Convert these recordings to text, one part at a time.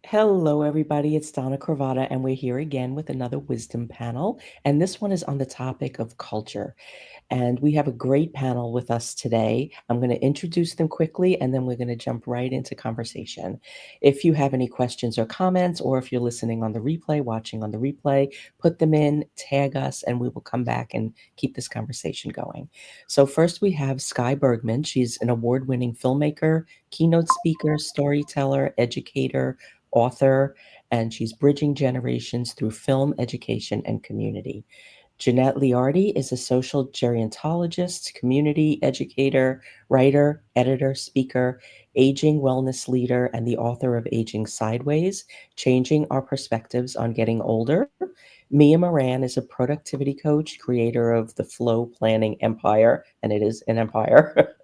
Hello, everybody. It's Donna Cravata, and we're here again with another wisdom panel. And this one is on the topic of culture. And we have a great panel with us today. I'm going to introduce them quickly, and then we're going to jump right into conversation. If you have any questions or comments, or if you're listening on the replay, watching on the replay, put them in, tag us, and we will come back and keep this conversation going. So, first, we have Sky Bergman. She's an award winning filmmaker, keynote speaker, storyteller, educator, author, and she's bridging generations through film, education, and community. Jeanette Liardi is a social gerontologist, community educator, writer, editor, speaker, aging wellness leader, and the author of Aging Sideways, Changing Our Perspectives on Getting Older. Mia Moran is a productivity coach, creator of the Flow Planning Empire, and it is an empire.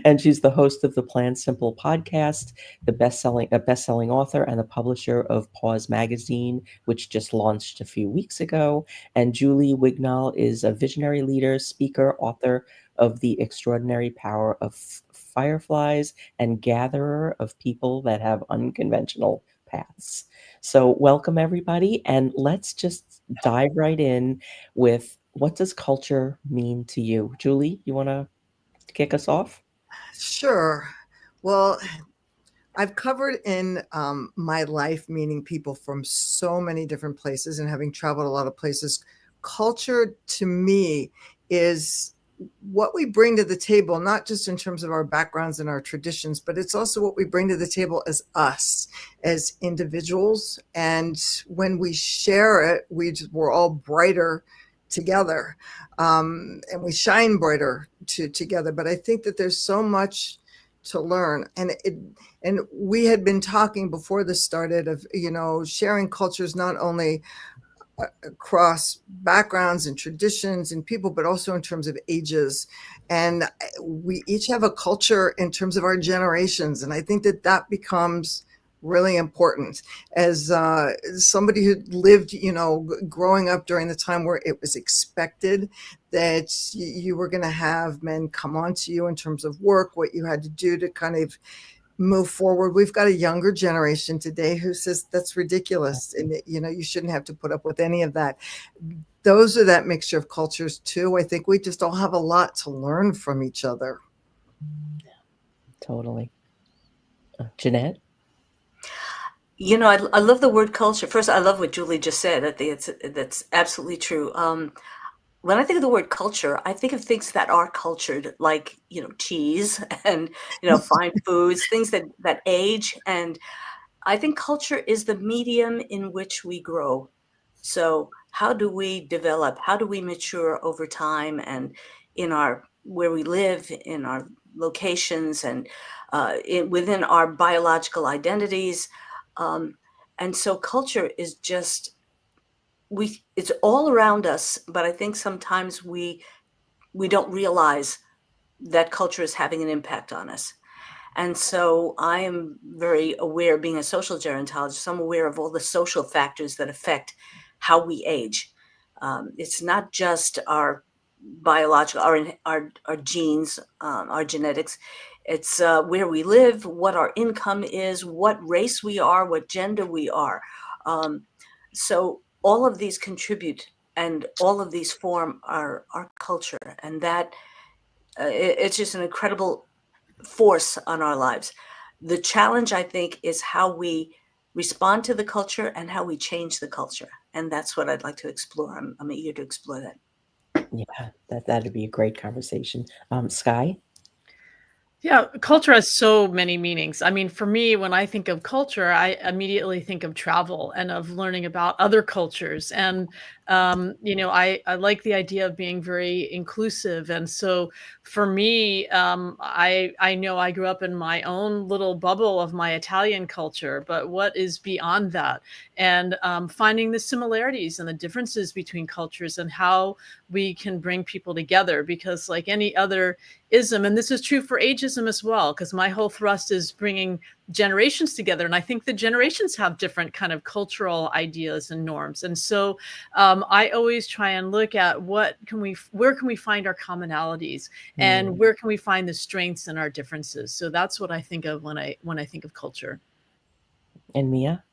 And she's the host of the Plan Simple podcast, a best-selling author and the publisher of Pause Magazine, which just launched a few weeks ago. And Julie Wignall is a visionary leader, speaker, author of The Extraordinary Power of Fireflies, and gatherer of people that have unconventional paths. So, welcome everybody, and let's just dive right in with what does culture mean to you? Julie, you want to kick us off? Sure. Well, I've covered in my life meeting people from so many different places and having traveled a lot of places. Culture to me is what we bring to the table, not just in terms of our backgrounds and our traditions, but it's also what we bring to the table as us, as individuals. And when we share it, we're all brighter together, and we shine brighter together. But I think that there's so much to learn, and we had been talking before this started of sharing cultures not only across backgrounds and traditions and people, but also in terms of ages. And we each have a culture in terms of our generations. And I think that that becomes really important as somebody who lived, growing up during the time where it was expected that you were going to have men come on to you in terms of work, what you had to do to kind of move forward. We've got a younger generation today who says that's ridiculous, and you shouldn't have to put up with any of that. Those are that mixture of cultures too. I think we just all have a lot to learn from each other. Totally. Jeanette? I love the word culture. First, I love what Julie just said. I think that's absolutely true. When I think of the word culture, I think of things that are cultured, like cheese and fine foods, things that age. And I think culture is the medium in which we grow. So how do we develop? How do we mature over time and in our where we live, in our locations, and within our biological identities? Um, and so culture is just it's all around us, but I think sometimes we don't realize that culture is having an impact on us. And so I am very aware, being a social gerontologist, I'm aware of all the social factors that affect how we age. It's not just our biological, our genes, our genetics. It's where we live, what our income is, what race we are, what gender we are. So all of these contribute, and all of these form our culture, and that it's just an incredible force on our lives. The challenge, I think, is how we respond to the culture and how we change the culture. And that's what I'd like to explore. I'm eager to explore that. Yeah, that'd be a great conversation. Sky? Yeah, culture has so many meanings. I mean, for me, when I think of culture, I immediately think of travel and of learning about other cultures. And, I like the idea of being very inclusive. And so for me, I know I grew up in my own little bubble of my Italian culture, but what is beyond that? And finding the similarities and the differences between cultures and how we can bring people together. Because like any other ism, and this is true for ageism as well, because my whole thrust is bringing generations together, and I think the generations have different kind of cultural ideas and norms. And so I always try and look at where can we find our commonalities, and where can we find the strengths in our differences. So that's what I think of when I think of culture. And Mia?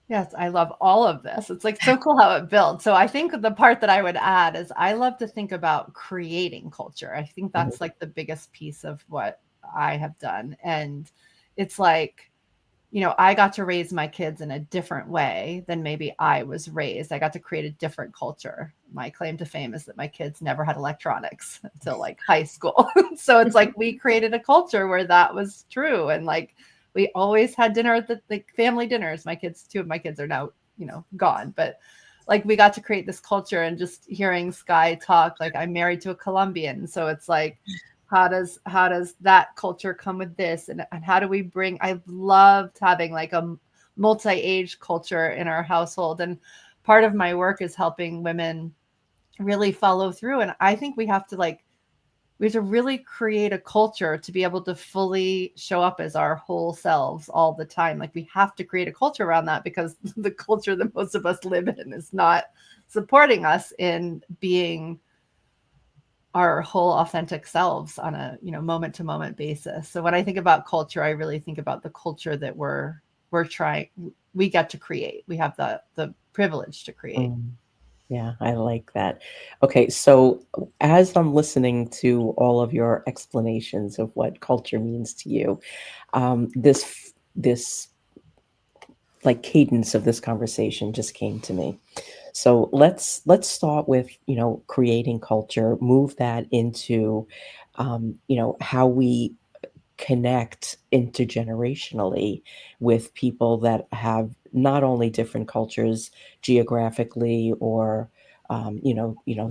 Yes, I love all of this. It's like so cool how it builds. So I think the part that I would add is I love to think about creating culture. I think Mhm. that's like the biggest piece of what I have done. And it's like, I got to raise my kids in a different way than maybe I was raised. I got to create a different culture. My claim to fame is that my kids never had electronics until like high school. So it's like we created a culture where that was true. And like we always had dinner at the like family dinners. Two of my kids are now, gone. But like we got to create this culture, and just hearing Sky talk, like I'm married to a Colombian. So it's like, how does that culture come with this, and how do we bring, I loved having like a multi-age culture in our household. And part of my work is helping women really follow through. And I think we have to really create a culture to be able to fully show up as our whole selves all the time. Like we have to create a culture around that, because the culture that most of us live in is not supporting us in being our whole authentic selves on a moment to moment basis. So when I think about culture, I really think about the culture that we get to create. We have the privilege to create. Mm. Yeah, I like that. Okay, so as I'm listening to all of your explanations of what culture means to you, this like cadence of this conversation just came to me. So let's start with creating culture, move that into how we connect intergenerationally with people that have not only different cultures geographically or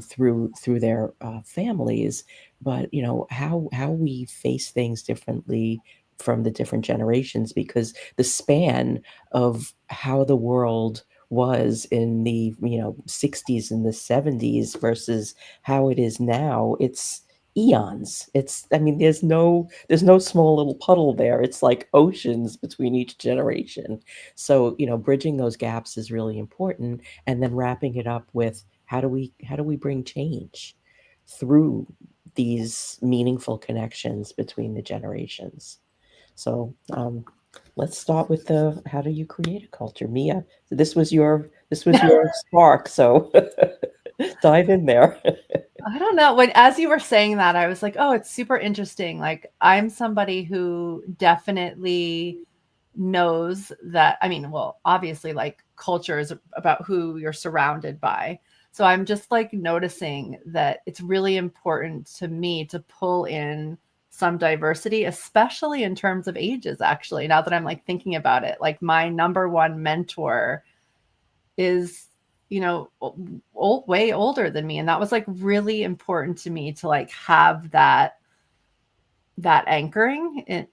through their families, but how we face things differently from the different generations, because the span of how the world was in the 60s and the 70s versus how it is now, it's eons. I mean, there's no small little puddle there. It's like oceans between each generation. So bridging those gaps is really important, and then wrapping it up with how do we bring change through these meaningful connections between the generations. So let's start with the how do you create a culture, Mia? This was your spark, so dive in there. I don't know. As you were saying that, I was like, oh, it's super interesting. Like, I'm somebody who definitely knows that. I mean, well, obviously, like, culture is about who you're surrounded by. So I'm just like noticing that it's really important to me to pull in some diversity, especially in terms of ages, actually, now that I'm like thinking about it. Like, my number one mentor is way older than me, and that was like really important to me to like have that anchoring and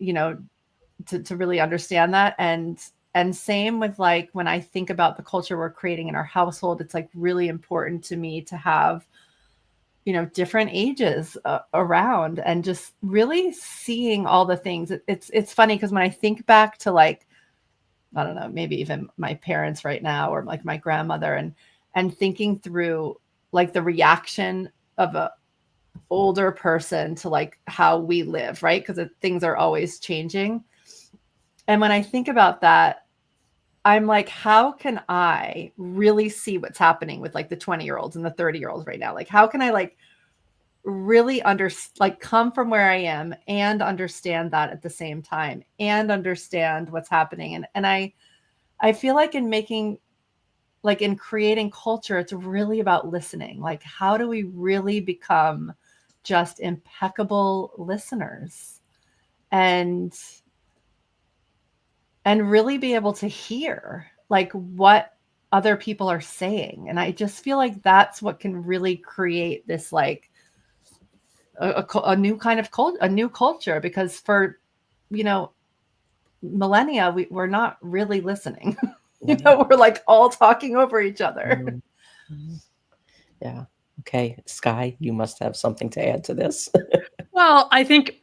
to really understand that. And same with like when I think about the culture we're creating in our household, it's like really important to me to have different ages around, and just really seeing all the things. It's funny because when I think back to like, I don't know, maybe even my parents right now, or like my grandmother, and thinking through like the reaction of a older person to like how we live, right? Because things are always changing. And when I think about that, I'm like, how can I really see what's happening with like the 20-year-olds and the 30-year-olds right now? Like, how can I like really come from where I am and understand that at the same time, and understand what's happening? And I feel like in creating culture, it's really about listening. Like, how do we really become just impeccable listeners, and really be able to hear like what other people are saying? And I just feel like that's what can really create this like a new kind of a new culture, because for millennia we're not really listening. We're like all talking over each other. Mhm. Mhm. Yeah. Okay, Sky, you must have something to add to this. Well, I think,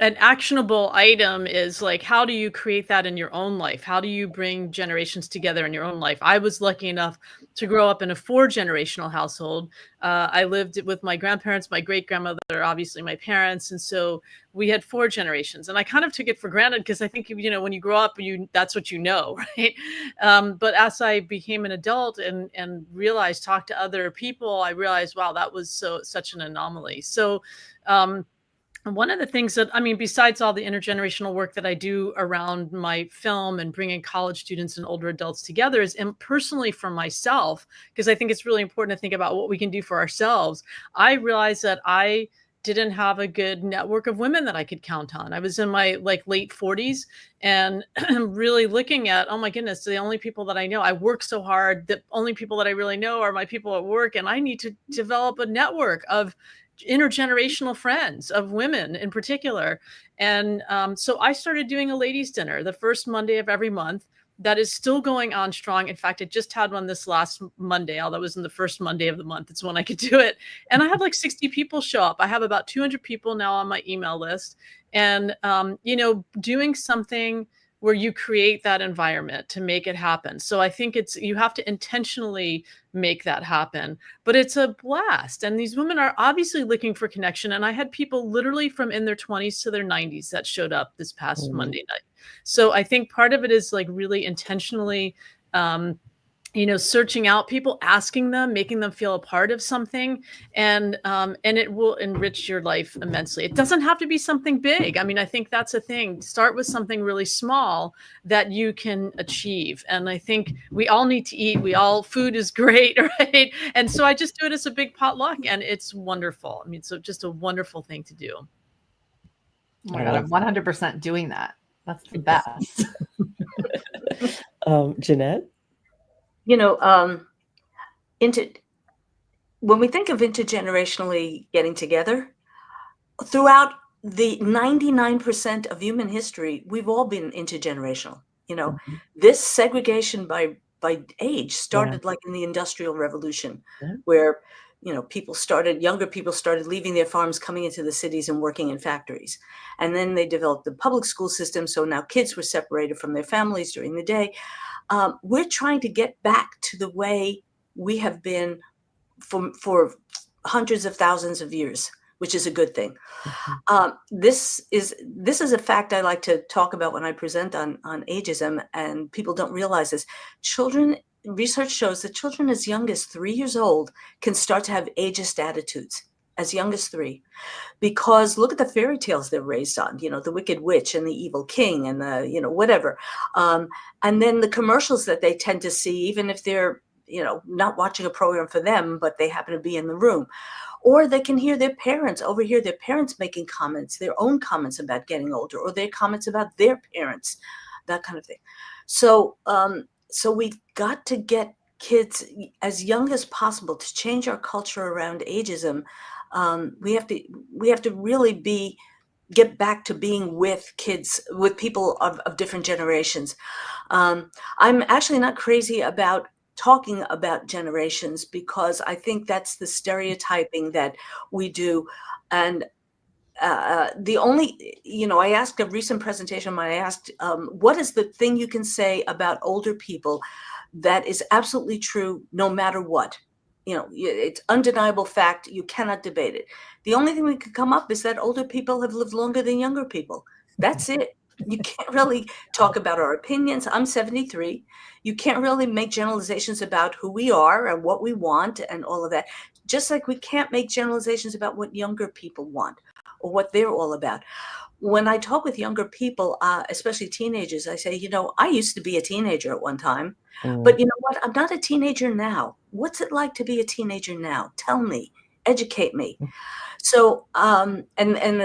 an actionable item is like, how do you create that in your own life? How do you bring generations together in your own life? I was lucky enough to grow up in a 4-generational household. I lived with my grandparents, my great grandmother, obviously my parents, and so we had 4 generations. And I kind of took it for granted because I think, when you grow up, that's what you know, right? But as I became an adult and realized, talked to other people, I realized, wow, that was such an anomaly. So. One of the things that, I mean, besides all the intergenerational work that I do around my film and bringing college students and older adults together is, and personally for myself, because I think it's really important to think about what we can do for ourselves. I realized that I didn't have a good network of women that I could count on. I was in my late 40s and really looking at, oh my goodness, the only people that I know, I work so hard, the only people that I really know are my people at work. And I need to develop a network of intergenerational friends, of women in particular. And so I started doing a ladies' dinner the first Monday of every month. That is still going on strong. In fact, I just had one this last Monday, although it was in the first Monday of the month. It's when I could do it. And I had like 60 people show up. I have about 200 people now on my email list. And, doing something where you create that environment to make it happen. So I think you have to intentionally make that happen, but it's a blast. And these women are obviously looking for connection. And I had people literally from in their 20s to their 90s that showed up this past Monday night. So I think part of it is like really intentionally, searching out people, asking them, making them feel a part of something, and it will enrich your life immensely. It doesn't have to be something big. I mean, I think that's a thing. Start with something really small that you can achieve. And I think we all need to eat. Food is great, right? And so I just do it as a big potluck, and it's wonderful. I mean, so just a wonderful thing to do. Oh my God, I'm 100% doing that. That's the best. Jeanette? When we think of intergenerationally getting together, throughout the 99% of human history, we've all been intergenerational. This segregation by age started like in the Industrial Revolution, where younger people started leaving their farms, coming into the cities and working in factories. And then they developed the public school system. So now kids were separated from their families during the day. We're trying to get back to the way we have been for hundreds of thousands of years, which is a good thing. This is a fact I like to talk about when I present on ageism, and people don't realize this. Research shows that children as young as 3 years old can start to have ageist attitudes, as young as 3. Because look at the fairy tales they're raised on, the Wicked Witch and the Evil King and the, whatever. And then the commercials that they tend to see, even if they're, not watching a program for them, but they happen to be in the room. Or they can overhear their parents making comments, their own comments about getting older, or their comments about their parents, that kind of thing. So, so we've got to get kids as young as possible to change our culture around ageism. We have to really get back to being with kids, with people of different generations. I'm actually not crazy about talking about generations, because I think that's the stereotyping that we do. And I asked a recent presentation when I asked, what is the thing you can say about older people that is absolutely true no matter what? It's undeniable fact. You cannot debate it. The only thing we could come up is that older people have lived longer than younger people. That's it. You can't really talk about our opinions. I'm 73. You can't really make generalizations about who we are and what we want and all of that. Just like we can't make generalizations about what younger people want or what they're all about. When I talk with younger people, especially teenagers, I say, I used to be a teenager at one time, but you know what? I'm not a teenager now. What's it like to be a teenager now? Tell me, educate me. So, and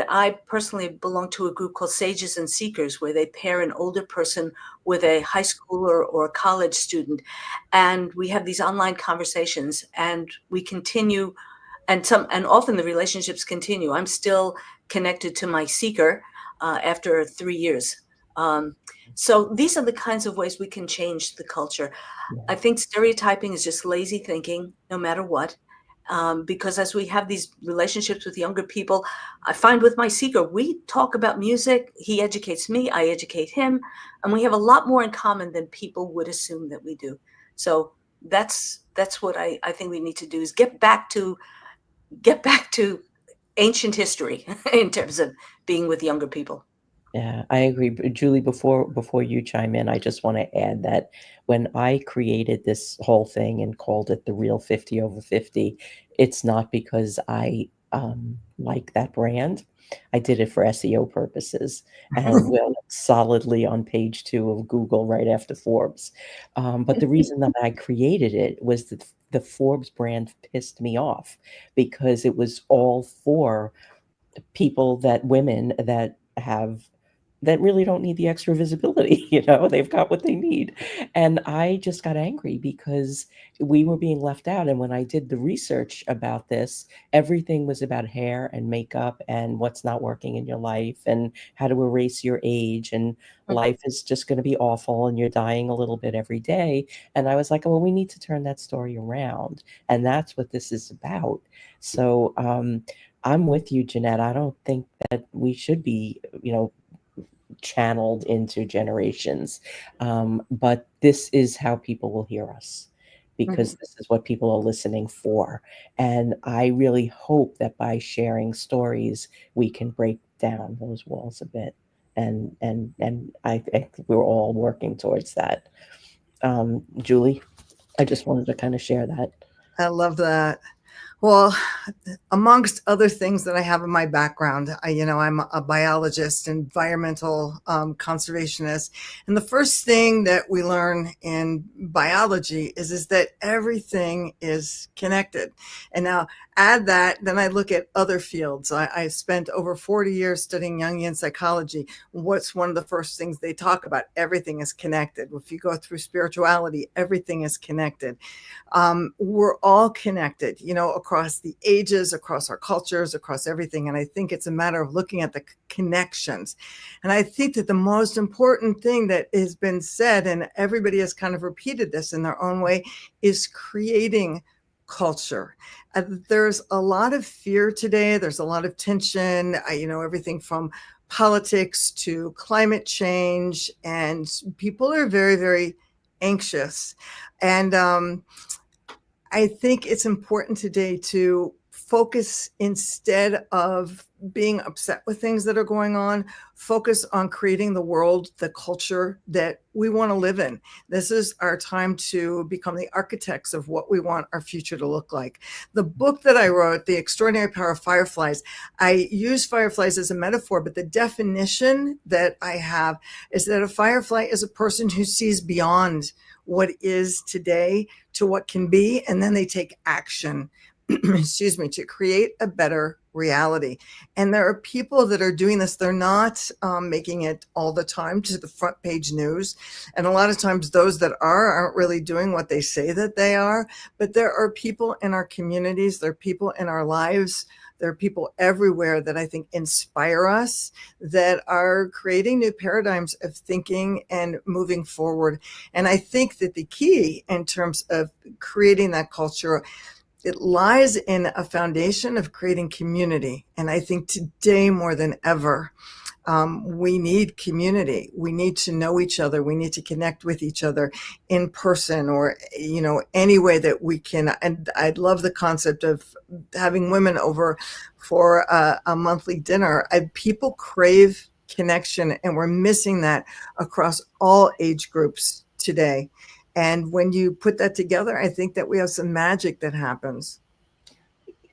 I personally belong to a group called Sages and Seekers, where they pair an older person with a high schooler or a college student. And we have these online conversations, and we continue, and often the relationships continue. I'm still connected to my seeker after 3 years. So these are the kinds of ways we can change the culture. I think stereotyping is just lazy thinking, no matter what. because as we have these relationships with younger people, I find with my seeker, we talk about music. He educates me, I educate him, and we have a lot more in common than people would assume that we do. So that's what I think we need to do, is get back to ancient history in terms of being with younger people. Yeah, I agree. But Julie, before you chime in, I just want to add that when I created this whole thing and called it the Real 50 Over 50, it's not because I like that brand. I did it for SEO purposes, and we're solidly on page 2 of Google right after Forbes. But the reason that I created it was that the Forbes brand pissed me off because it was all for people, that women that really don't need the extra visibility. They've got what they need. And I just got angry because we were being left out. And when I did the research about this, everything was about hair and makeup and what's not working in your life and how to erase your age, and life is just going to be awful and you're dying a little bit every day. And I was like, well, we need to turn that story around. And that's what this is about. So I'm with you, Jeanette. I don't think that we should be, channeled into generations. But this is how people will hear us, because this is what people are listening for. And I really hope that by sharing stories, we can break down those walls a bit. And I think we're all working towards that. Julie, I just wanted to kind of share that. I love that. Well, amongst other things that I have in my background, I'm a biologist, environmental conservationist. And the first thing that we learn in biology is that everything is connected. And now add that, then I look at other fields. I spent over 40 years studying Jungian psychology. What's one of the first things they talk about? Everything is connected. If you go through spirituality, everything is connected. We're all connected, across the ages, across our cultures, across everything. And I think it's a matter of looking at the connections. And I think that the most important thing that has been said, and everybody has kind of repeated this in their own way, is creating culture. There's a lot of fear today. There's a lot of tension, everything from politics to climate change, and people are very, very anxious. And I think it's important today to focus, instead of being upset with things that are going on, focus on creating the world, the culture that we want to live in. This is our time to become the architects of what we want our future to look like. The book that I wrote, The Extraordinary Power of Fireflies, I use fireflies as a metaphor, but the definition that I have is that a firefly is a person who sees beyond what is today to what can be, and then they take action to create a better reality. And there are people that are doing this. They're not making it all the time to the front page news. And a lot of times those that aren't really doing what they say that they are. But there are people in our communities, there are people in our lives, there are people everywhere that I think inspire us, that are creating new paradigms of thinking and moving forward. And I think that the key in terms of creating that culture, it lies in a foundation of creating community. And I think today more than ever, we need community. We need to know each other. We need to connect with each other in person, or, any way that we can. And I love the concept of having women over for a monthly dinner. People crave connection, and we're missing that across all age groups today. And when you put that together, I think that we have some magic that happens.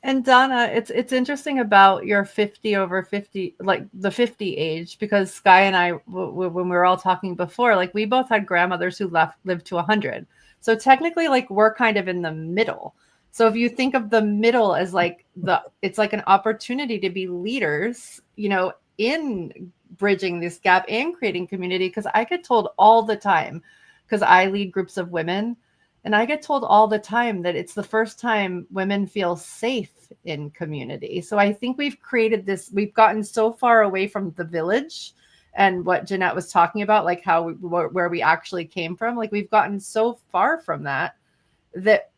And Donna, it's interesting about your 50 over 50, like the 50 age, because Sky and I, when we were all talking before, like we both had grandmothers who lived to 100. So technically, like we're kind of in the middle. So if you think of the middle as like it's like an opportunity to be leaders, in bridging this gap and creating community. Because I get told all the time, because I lead groups of women, and I get told all the time that it's the first time women feel safe in community. So I think we've gotten so far away from the village and what Jeanette was talking about, like where we actually came from. Like we've gotten so far from that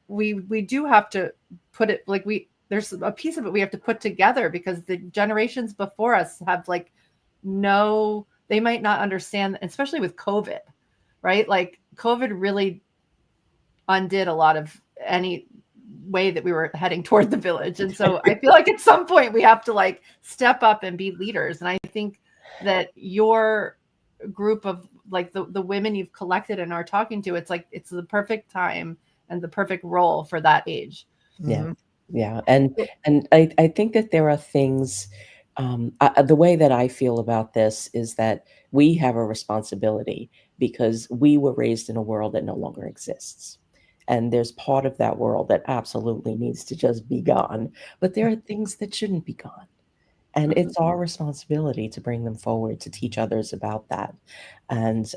we do have to put it like there's a piece of it we have to put together, because the generations before us have like they might not understand, especially with COVID, right? Like COVID really undid a lot of any way that we were heading toward the village. And so I feel like at some point we have to like step up and be leaders. And I think that your group of like the women you've collected and are talking to, it's like it's the perfect time and the perfect role for that age. Yeah. Yeah. And I think that there are things, the way that I feel about this is that we have a responsibility because we were raised in a world that no longer exists. And there's part of that world that absolutely needs to just be gone. But there are things that shouldn't be gone. And it's our responsibility to bring them forward, to teach others about that. And,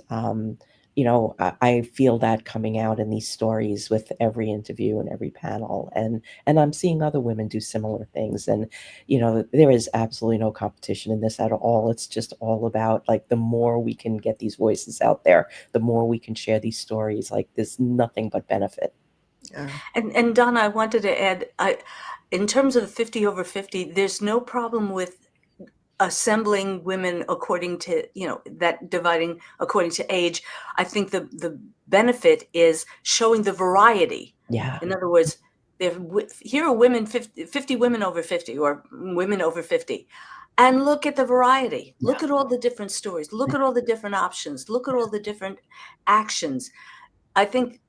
I feel that coming out in these stories with every interview and every panel. And I'm seeing other women do similar things. And, there is absolutely no competition in this at all. It's just all about like the more we can get these voices out there, the more we can share these stories. Like there's nothing but benefit. Yeah. And Donna, I wanted to add, in terms of 50 over 50, there's no problem with assembling women according to, that dividing according to age. I think the benefit is showing the variety. Yeah. In other words, here are women, 50 women over 50 or women over 50. And look at the variety. Look at all the different stories. Look at all the different options. Look at all the different actions. I think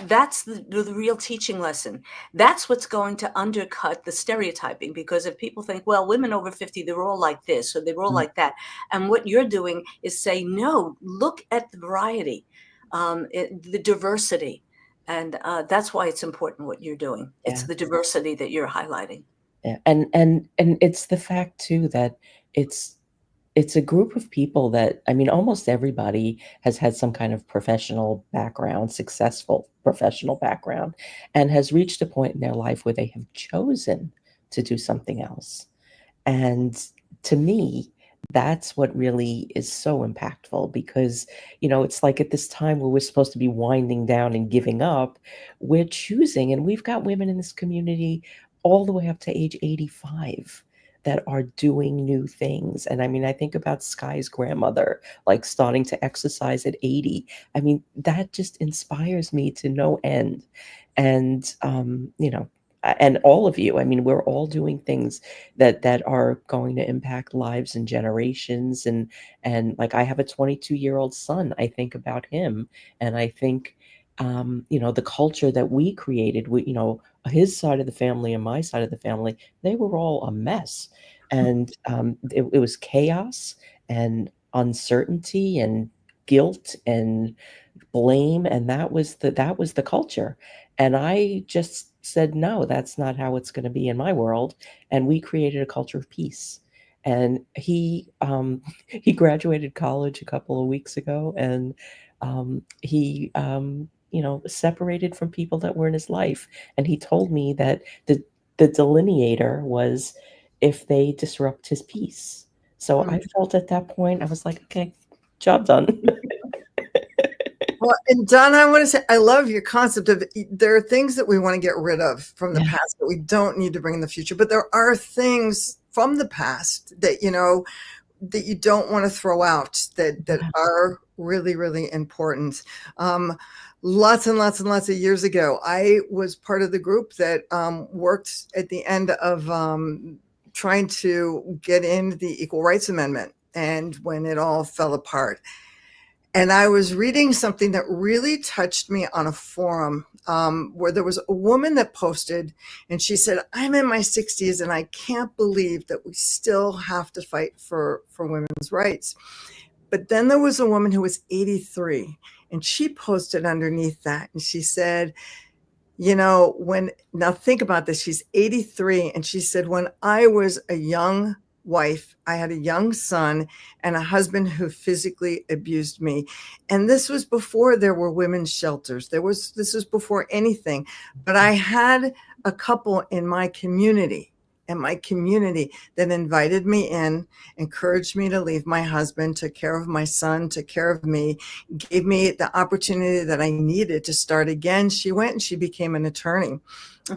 that's the real teaching lesson. That's what's going to undercut the stereotyping, because if people think, well, women over 50, they're all like this or they're all like that. And what you're doing is say, no, look at the variety, the diversity. And that's why it's important what you're doing. It's the diversity that you're highlighting. Yeah. And it's the fact too that it's a group of people that, I mean, almost everybody has had some kind of professional background, successful professional background, and has reached a point in their life where they have chosen to do something else. And to me, that's what really is so impactful because, it's like at this time where we're supposed to be winding down and giving up, we're choosing, and we've got women in this community all the way up to age 85 that are doing new things. And I mean, I think about Sky's grandmother, like starting to exercise at 80. I mean, that just inspires me to no end. And, and all of you, I mean, we're all doing things that are going to impact lives and generations. And like, I have a 22-year-old son. I think about him, and I think, the culture that we created, his side of the family and my side of the family, they were all a mess. And it was chaos and uncertainty and guilt and blame, and that was the culture. And I just said, no, that's not how it's going to be in my world. And we created a culture of peace. And he graduated college a couple of weeks ago, and he separated from people that were in his life. And he told me that the delineator was if they disrupt his peace. So I felt at that point, I was like, okay, job done. Well, and Donna, I want to say, I love your concept of there are things that we want to get rid of from the past that we don't need to bring in the future, but there are things from the past that, that you don't want to throw out that are really, really important. Lots and lots and lots of years ago, I was part of the group that worked at the end of trying to get in the Equal Rights Amendment, and when it all fell apart. And I was reading something that really touched me on a forum where there was a woman that posted, and she said, I'm in my 60s and I can't believe that we still have to fight for women's rights. But then there was a woman who was 83, and she posted underneath that, and she said, now think about this, she's 83, and she said, when I was a young wife, I had a young son and a husband who physically abused me. And this was before there were women's shelters. This was before anything. But I had a couple in my community and my community that invited me in, encouraged me to leave my husband, took care of my son, took care of me, gave me the opportunity that I needed to start again. She went and she became an attorney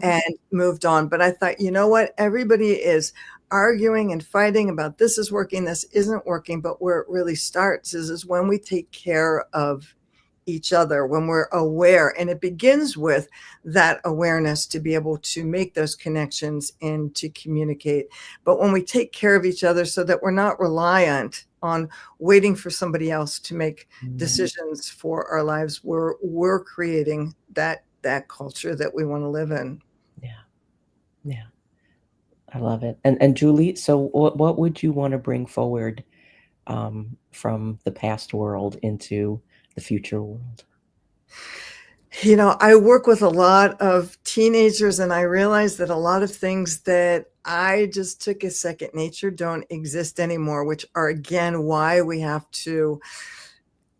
and moved on. But I thought, you know what? Everybody is arguing and fighting about this is working, this isn't working. But where it really starts is when we take care of each other, when we're aware. And it begins with that awareness to be able to make those connections and to communicate. But when we take care of each other so that we're not reliant on waiting for somebody else to make decisions for our lives, we're creating that culture that we want to live in. Yeah. Yeah. I love it. And Julie, so what would you want to bring forward from the past world into the future world? You know, I work with a lot of teenagers, and I realize that a lot of things that I just took as second nature don't exist anymore, which are, again, why we have to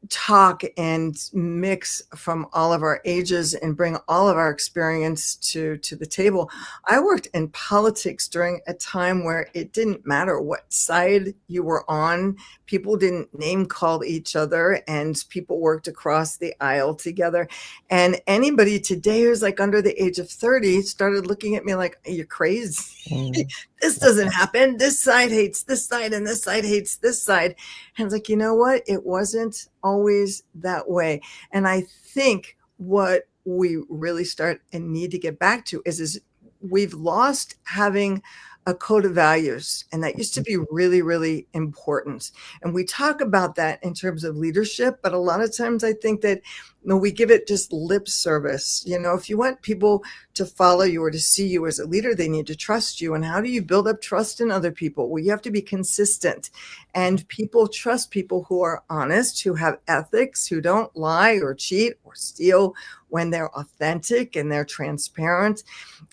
talk and mix from all of our ages and bring all of our experience to the table. I worked in politics during a time where it didn't matter what side you were on. People didn't name call each other, and people worked across the aisle together. And anybody today who's like under the age of 30 started looking at me like, you're crazy. This doesn't happen. This side hates this side and this side hates this side. And it's like, you know what? It wasn't always that way. And I think what we really start and need to get back to is we've lost having a code of values. And that used to be really, really important. And we talk about that in terms of leadership, but a lot of times I think that we give it just lip service. You know, if you want people to follow you or to see you as a leader, they need to trust you. And how do you build up trust in other people? Well, you have to be consistent. And people trust people who are honest, who have ethics, who don't lie or cheat or steal when they're authentic and they're transparent.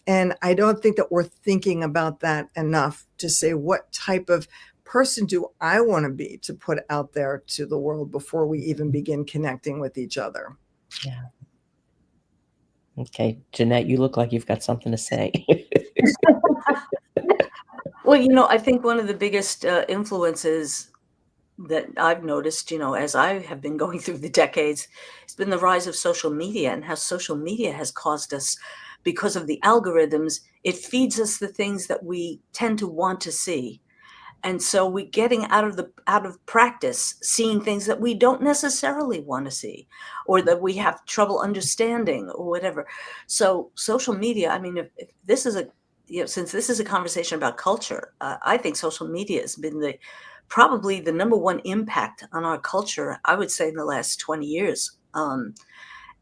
And I don't think that we're thinking about that enough to say, what type of person do I want to be to put out there to the world before we even begin connecting with each other? Yeah. Okay, Jeanette, you look like you've got something to say. Well, I think one of the biggest influences that I've noticed, as I have been going through the decades, has been the rise of social media and how social media has caused us, because of the algorithms, it feeds us the things that we tend to want to see. And so we're getting out of practice, seeing things that we don't necessarily want to see, or that we have trouble understanding, or whatever. So social media, I mean, if this is since this is a conversation about culture, I think social media has been probably the number one impact on our culture, I would say, in the last 20 years.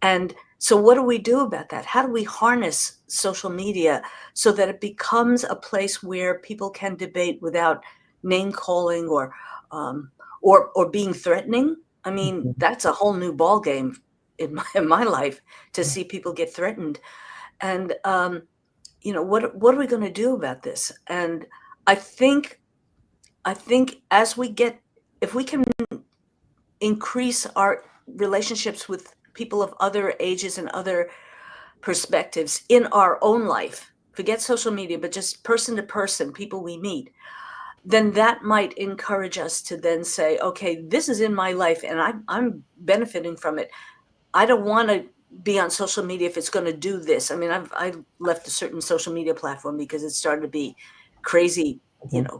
And so what do we do about that? How do we harness social media so that it becomes a place where people can debate without name calling or being threatening? I mean, that's a whole new ball game in my life, to see people get threatened. And what are we going to do about this? And I think if we can increase our relationships with people of other ages and other perspectives in our own life, forget social media, but just person to person, people we meet, then that might encourage us to then say, okay, this is in my life and I'm benefiting from it. I don't want to be on social media if it's going to do this. I mean, I left a certain social media platform because it started to be crazy,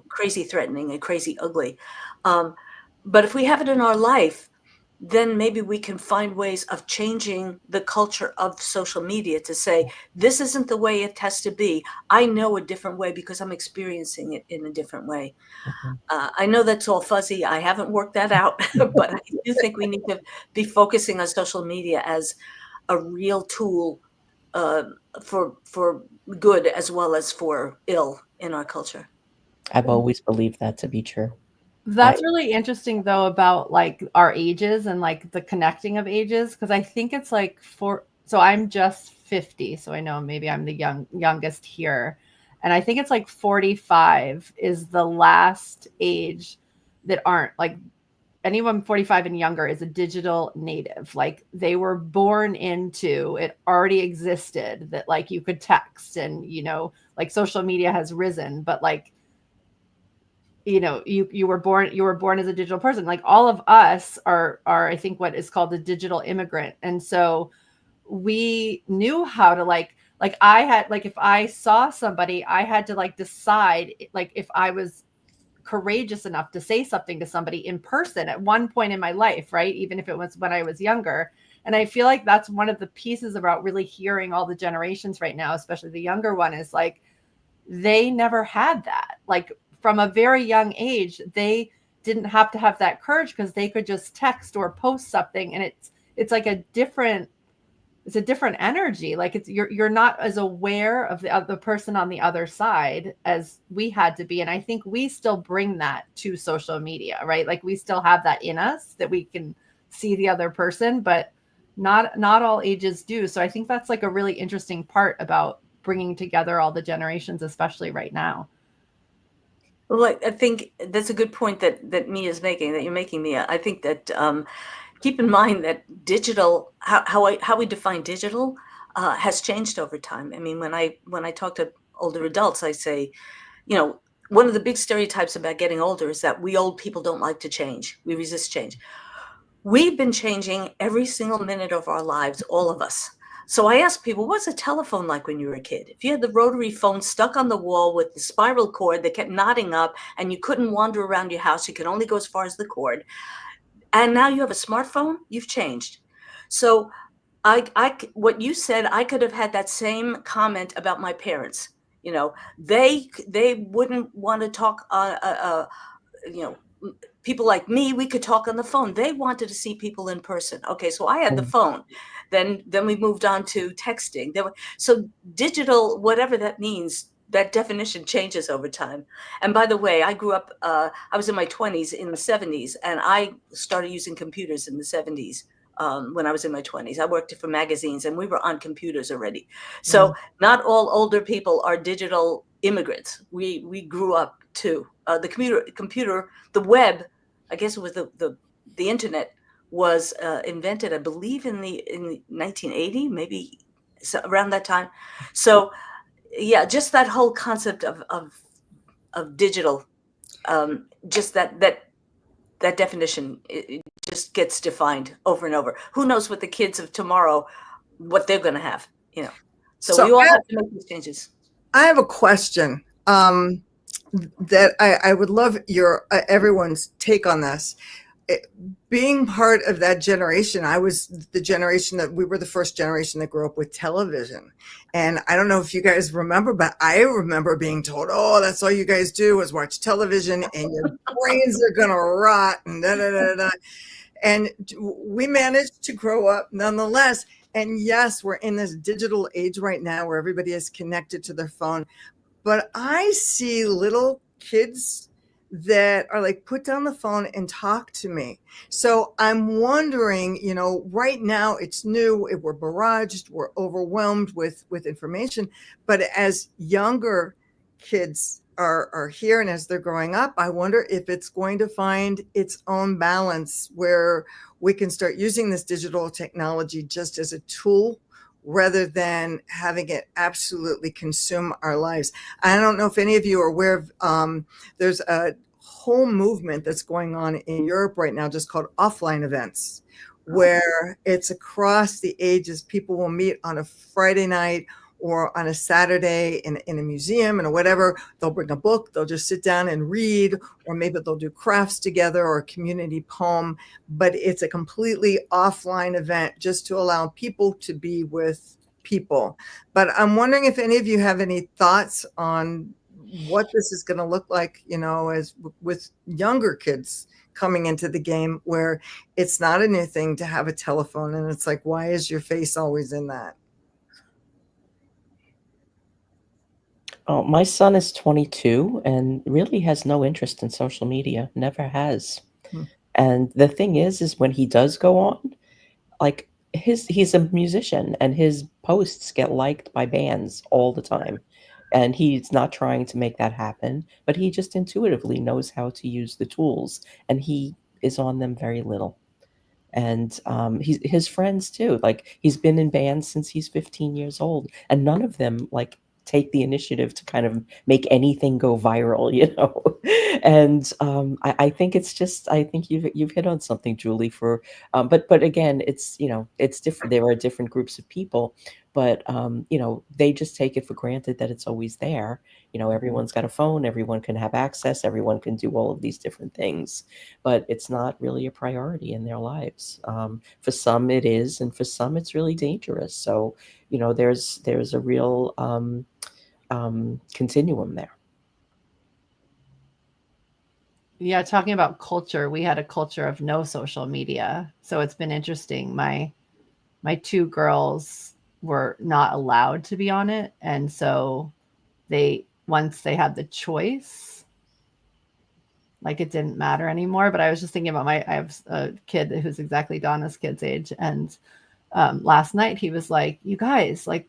crazy threatening and crazy ugly. But if we have it in our life, then maybe we can find ways of changing the culture of social media to say, this isn't the way it has to be. I know a different way because I'm experiencing it in a different way. I know that's all fuzzy. I haven't worked that out, but I do think we need to be focusing on social media as a real tool for good as well as for ill in our culture. I've always believed that to be true. That's really interesting, though, about like our ages and like the connecting of ages, because I think it's like so I'm just 50, so I know maybe I'm the youngest here, and I think it's like 45 is the last age that aren't like anyone 45 and younger is a digital native. Like they were born into it, already existed, that like you could text, and like social media has risen, but like you were born as a digital person. Like all of us are I think what is called a digital immigrant. And so we knew how to like I had, like, if I saw somebody, I had to like decide like if I was courageous enough to say something to somebody in person at one point in my life, right? Even if it was when I was younger. And I feel like that's one of the pieces about really hearing all the generations right now, especially the younger one, is like they never had that. Like from a very young age, they didn't have to have that courage because they could just text or post something, and it's like it's a different energy. Like you're not as aware of the other person on the other side as we had to be. And I think we still bring that to social media, right? Like we still have that in us, that we can see the other person, but not all ages do. So I think that's like a really interesting part about bringing together all the generations, especially right now. Well, I think that's a good point that Mia's making, that you're making, Mia. I think that keep in mind that digital, how we define digital, has changed over time. I mean, when I talk to older adults, I say, one of the big stereotypes about getting older is that we old people don't like to change. We resist change. We've been changing every single minute of our lives, all of us. So I ask people, what's a telephone like when you were a kid? If you had the rotary phone stuck on the wall with the spiral cord that kept knotting up and you couldn't wander around your house, you could only go as far as the cord. And now you have a smartphone, you've changed. So what you said, I could have had that same comment about my parents. They wouldn't want to talk, people like me, we could talk on the phone. They wanted to see people in person. Okay, so I had the phone. Then we moved on to texting. So digital, whatever that means, that definition changes over time. And by the way, I grew up, I was in my 20s in the 70s, and I started using computers in the 70s. When I was in my 20s, I worked for magazines, and we were on computers already. So not all older people are digital immigrants. We grew up too. The computer, the web, I guess it was the internet was invented, I believe, in the 1980, maybe around that time. So yeah, just that whole concept of digital, just that definition, it just gets defined over and over. Who knows what the kids of tomorrow, what they're going to have, So we all have to make these changes. I have a question that I would love your everyone's take on this. Being part of that generation, I was the generation that we were the first generation that grew up with television. And I don't know if you guys remember, but I remember being told, oh, that's all you guys do is watch television and your brains are going to rot and da, da, da, da. And we managed to grow up nonetheless. And yes, we're in this digital age right now where everybody is connected to their phone. But I see little kids that are like, put down the phone and talk to me. So I'm wondering, right now it's new, we're barraged, we're overwhelmed with information. But as younger kids are here and as they're growing up, I wonder if it's going to find its own balance where we can start using this digital technology just as a tool rather than having it absolutely consume our lives. I don't know if any of you are aware of, there's a whole movement that's going on in Europe right now just called offline events, where it's across the ages. People will meet on a Friday night or on a Saturday in a museum and whatever. They'll bring a book, they'll just sit down and read, or maybe they'll do crafts together or a community poem, but it's a completely offline event just to allow people to be with people. But I'm wondering if any of you have any thoughts on what this is going to look like, as with younger kids coming into the game, where it's not a new thing to have a telephone. And it's like, why is your face always in that? Oh, my son is 22 and really has no interest in social media, never has. And the thing is when he does go on, like he's a musician and his posts get liked by bands all the time. And he's not trying to make that happen, but he just intuitively knows how to use the tools. And he is on them very little. And his friends too. Like he's been in bands since he's 15 years old, and none of them like take the initiative to kind of make anything go viral, you know. And I think it's just I think you've hit on something, Julie. For but again, it's you know it's different. There are different groups of people, but you know they just take it for granted that it's always there. You know, everyone's got a phone, everyone can have access, everyone can do all of these different things, but it's not really a priority in their lives. For some it is, and for some it's really dangerous. So, you know, there's a real continuum there. Yeah, talking about culture, we had a culture of no social media. So it's been interesting. My two girls were not allowed to be on it. And so they once they had the choice, like it didn't matter anymore. But I was just thinking about I have a kid who's exactly Donna's kid's age. And last night he was like, you guys, like,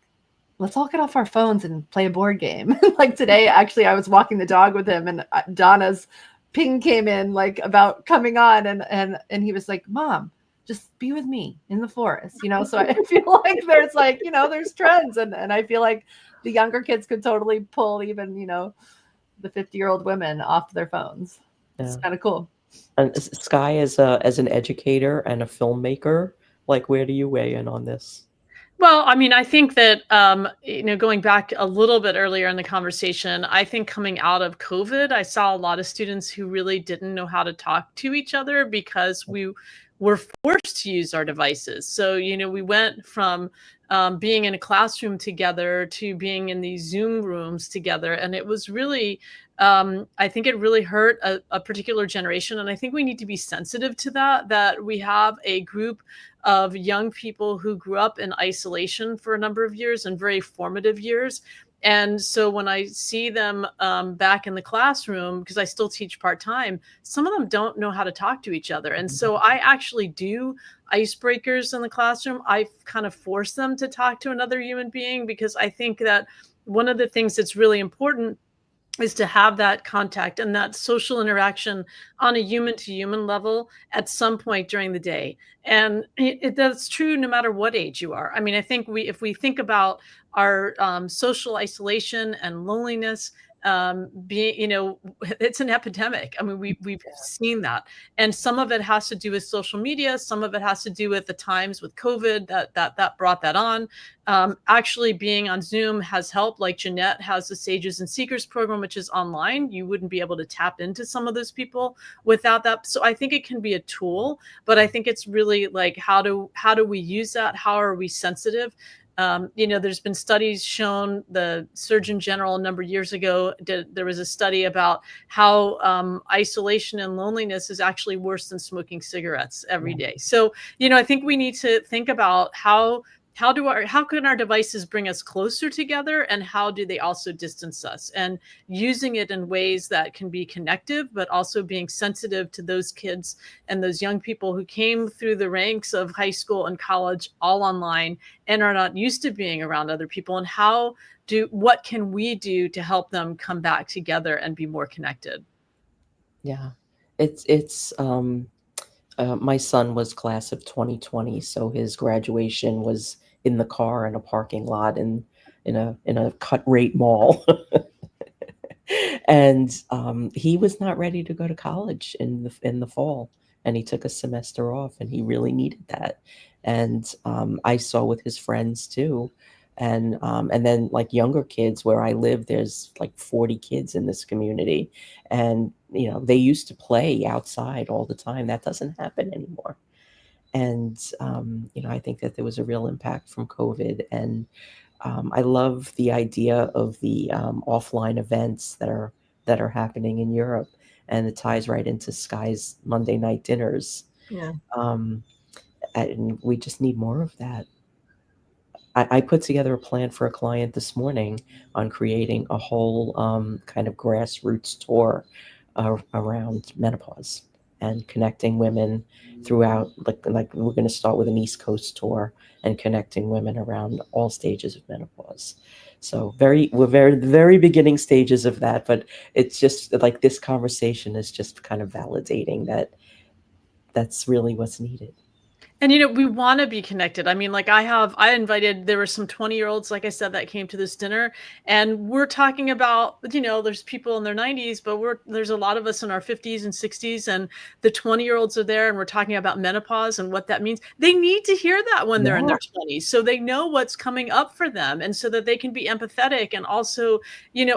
let's all get off our phones and play a board game. Like today, actually, I was walking the dog with him and Donna's ping came in like about coming on and he was like, Mom, just be with me in the forest, you know? So I feel like there's like, you know, there's trends and I feel like the younger kids could totally pull even, you know, the 50-year-old women off their phones. It's kind of cool. And Sky, as an educator and a filmmaker, like where do you weigh in on this? Well, I mean, I think that, you know, going back a little bit earlier in the conversation, I think coming out of COVID, I saw a lot of students who really didn't know how to talk to each other because we were forced to use our devices. So, you know, we went from being in a classroom together to being in these Zoom rooms together. And it was really, I think it really hurt a particular generation. And I think we need to be sensitive to that, that we have a group of young people who grew up in isolation for a number of years and very formative years. And so when I see them back in the classroom, because I still teach part-time, some of them don't know how to talk to each other. And so I actually do icebreakers in the classroom. I kind of force them to talk to another human being because I think that one of the things that's really important is to have that contact and that social interaction on a human to human level at some point during the day. And that's true no matter what age you are. I mean, I think if we think about our social isolation and loneliness, being, you know, it's an epidemic. I mean, we've seen that. And some of it has to do with social media. Some of it has to do with the times with COVID that brought that on. Actually being on Zoom has helped. Like Jeanette has the Sages and Seekers program, which is online. You wouldn't be able to tap into some of those people without that. So I think it can be a tool, but I think it's really like, how do we use that? How are we sensitive? You know, there's been studies shown. The Surgeon General a number of years ago there was a study about how isolation and loneliness is actually worse than smoking cigarettes every day. So, you know, I think we need to think about how can our devices bring us closer together, and how do they also distance us, and using it in ways that can be connective, but also being sensitive to those kids and those young people who came through the ranks of high school and college all online and are not used to being around other people, and what can we do to help them come back together and be more connected? Yeah, it's my son was class of 2020, so his graduation was in the car in a parking lot in a cut rate mall. And he was not ready to go to college in the fall, and he took a semester off, and he really needed that. And I saw with his friends too, and then like younger kids where I live, there's like 40 kids in this community, and you know they used to play outside all the time. That doesn't happen anymore. And you know, I think that there was a real impact from COVID, and I love the idea of the offline events that are happening in Europe, and it ties right into Sky's Monday night dinners. Yeah. Um, and we just need more of that. I put together a plan for a client this morning on creating a whole kind of grassroots tour around menopause and connecting women throughout. Like we're going to start with an East Coast tour and connecting women around all stages of menopause. So we're very the very beginning stages of that, but it's just like this conversation is just kind of validating that that's really what's needed. And, we want to be connected. I mean, like there were some 20-year-olds, like I said, that came to this dinner, and we're talking about, there's people in their 90s, but there's a lot of us in our 50s and 60s, and the 20-year-olds are there, and we're talking about menopause and what that means. They need to hear that when they're in Yeah. their 20s, so they know what's coming up for them, and so that they can be empathetic. And also,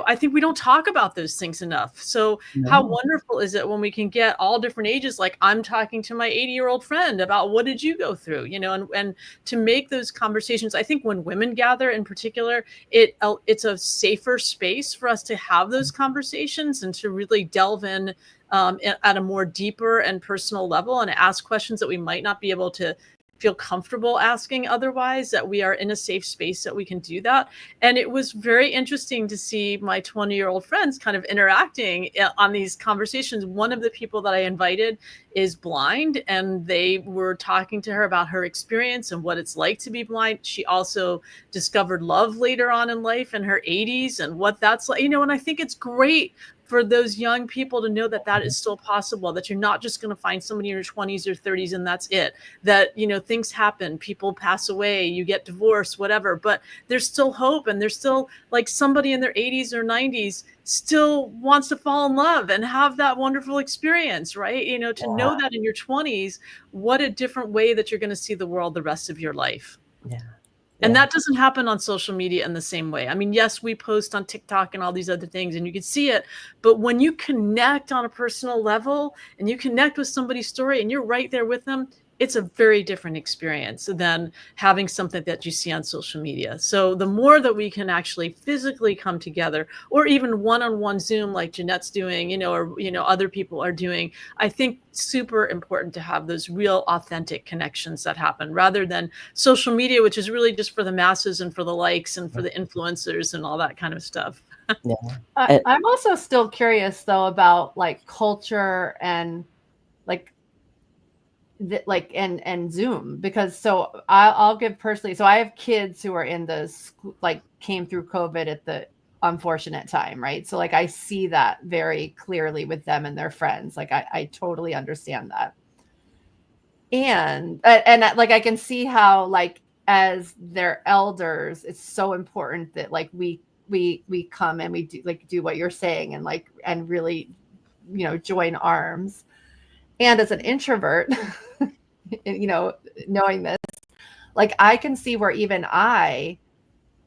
I think we don't talk about those things enough. So how No. wonderful is it when we can get all different ages? Like, I'm talking to my 80-year-old friend about, what did you go through, and to make those conversations. I think when women gather in particular, it's a safer space for us to have those conversations and to really delve in at a more deeper and personal level, and ask questions that we might not be able to feel comfortable asking otherwise, that we are in a safe space that we can do that. And it was very interesting to see my 20-year-old friends kind of interacting on these conversations. One of the people that I invited is blind, and they were talking to her about her experience and what it's like to be blind. She also discovered love later on in life in her 80s, and what that's like, and I think it's great for those young people to know that that is still possible, that you're not just going to find somebody in your 20s or 30s and that's it, that, things happen, people pass away, you get divorced, whatever, but there's still hope, and there's still, like, somebody in their 80s or 90s still wants to fall in love and have that wonderful experience, right? To know that in your 20s, what a different way that you're going to see the world the rest of your life. Yeah. And Yeah. that doesn't happen on social media in the same way. I mean, yes, we post on TikTok and all these other things, and you can see it. But when you connect on a personal level, and you connect with somebody's story, and you're right there with them, it's a very different experience than having something that you see on social media. So the more that we can actually physically come together, or even one-on-one Zoom like Jeanette's doing, or other people are doing, I think super important to have those real authentic connections that happen, rather than social media, which is really just for the masses and for the likes and for the influencers and all that kind of stuff. Yeah. I'm also still curious though about like culture and like and Zoom, because so I'll give personally, so I have kids who are in the like came through COVID at the unfortunate time, right? So like I see that very clearly with them and their friends. Like I totally understand that. And like I can see how like as their elders, it's so important that like we come and we do what you're saying, and like and really join arms. And as an introvert, knowing this, like I can see where even I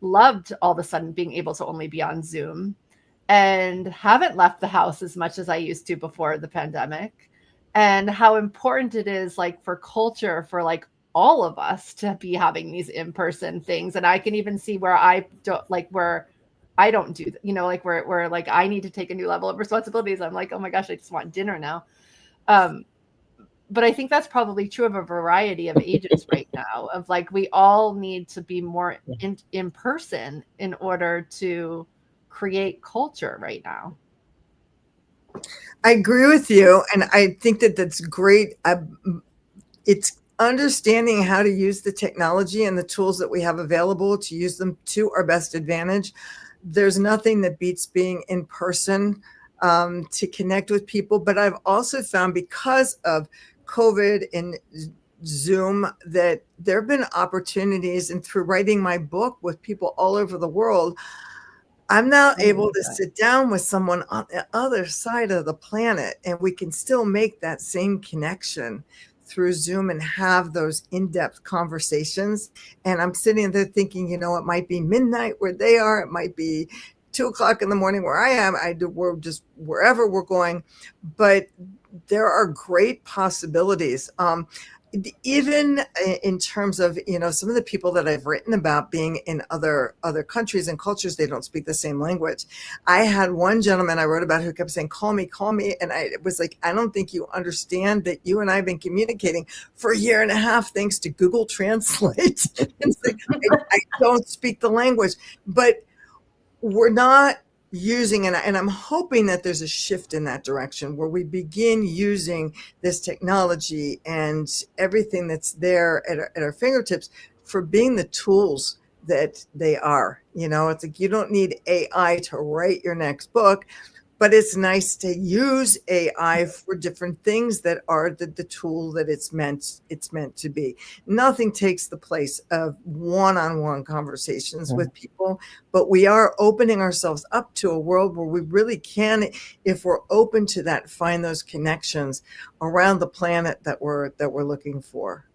loved all of a sudden being able to only be on Zoom, and haven't left the house as much as I used to before the pandemic, and how important it is like for culture for like all of us to be having these in-person things. And I can even see where I don't do, like where like I need to take a new level of responsibilities. I'm like, oh my gosh, I just want dinner now. But I think that's probably true of a variety of ages right now, of like, we all need to be more in person in order to create culture right now. I agree with you. And I think that that's great. It's understanding how to use the technology and the tools that we have available to use them to our best advantage. There's nothing that beats being in person to connect with people. But I've also found, because of COVID and Zoom, that there have been opportunities, and through writing my book with people all over the world, I'm now able to sit down with someone on the other side of the planet, and we can still make that same connection through Zoom and have those in-depth conversations. And I'm sitting there thinking, it might be midnight where they are, it might be 2:00 in the morning where I am. We're just wherever we're going, but there are great possibilities. Even in terms of, some of the people that I've written about being in other countries and cultures, they don't speak the same language. I had one gentleman I wrote about who kept saying, call me. And I was like, I don't think you understand that you and I have been communicating for a year and a half, thanks to Google Translate. It's like, I don't speak the language, but we're not using, and I'm hoping that there's a shift in that direction, where we begin using this technology and everything that's there at our fingertips for being the tools that they are. It's like, you don't need AI to write your next book. but it's nice to use AI for different things that are the tool that it's meant to be. Nothing takes the place of one-on-one conversations with people, but we are opening ourselves up to a world where we really can, if we're open to that, find those connections around the planet that we're looking for.